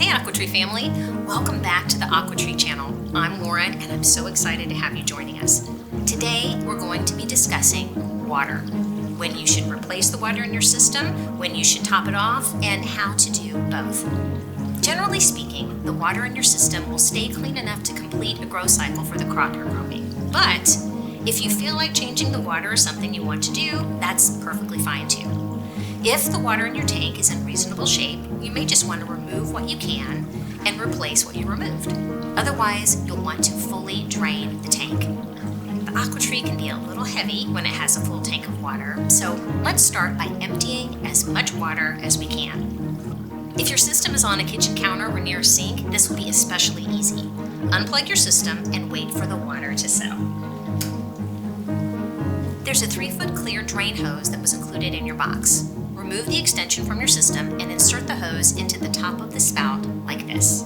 Hey Aquatree family, welcome back to the Aquatree channel. I'm Lauren and I'm so excited to have you joining us. Today we're going to be discussing water, when you should replace the water in your system, when you should top it off, and how to do both. Generally speaking, the water in your system will stay clean enough to complete a growth cycle for the crop you're growing. But if you feel like changing the water is something you want to do, that's perfectly fine too. If the water in your tank is in reasonable shape, you may just want to remove what you can and replace what you removed. Otherwise, you'll want to fully drain the tank. The Aquatree can be a little heavy when it has a full tank of water, so let's start by emptying as much water as we can. If your system is on a kitchen counter or near a sink, this will be especially easy. Unplug your system and wait for the water to settle. There's a 3-foot clear drain hose that was included in your box. Remove the extension from your system and insert the hose into the top of the spout like this.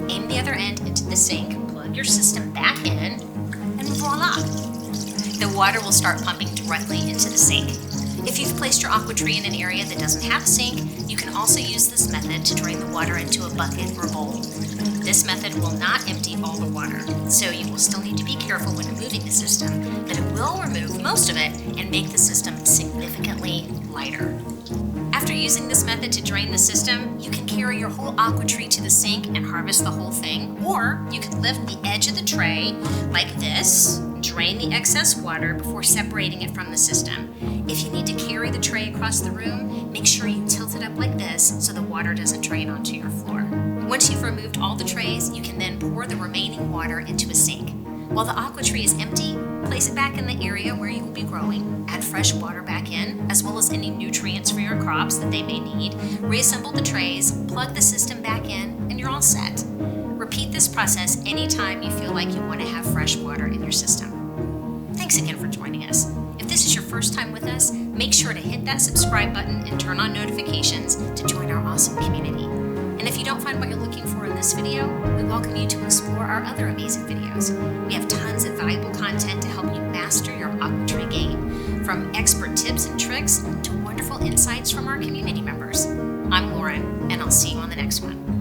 Aim the other end into the sink, plug your system back in, and voila! The water will start pumping directly into the sink. If you've placed your Aquatree in an area that doesn't have a sink, you can also use this method to drain the water into a bucket or bowl. This method will not empty all the water, so you will still need to be careful when removing the system, but it will remove most of it and make the system significantly lighter. After using this method to drain the system, you can carry your whole Aquatree to the sink and harvest the whole thing, or you can lift the edge of the tray like this, drain the excess water before separating it from the system. If you need to carry the tray across the room, make sure you tilt it up like this so the water doesn't drain onto your floor. Once you've removed all the trays, you can then pour the remaining water into a sink. While the Aquatree is empty, place it back in the area where you will be growing, add fresh water back in, as well as any nutrients for your crops that they may need, reassemble the trays, plug the system back in, and you're all set. Repeat this process anytime you feel like you want to have fresh water in your system. Thanks again for joining us. If this is your first time with us, make sure to hit that subscribe button and turn on notifications to join our awesome community. And if you don't find what you're looking for in this video, we welcome you to explore our other amazing videos. We have tons of valuable content to help you master your Aquatree game, from expert tips and tricks to wonderful insights from our community members. I'm Lauren, and I'll see you on the next one.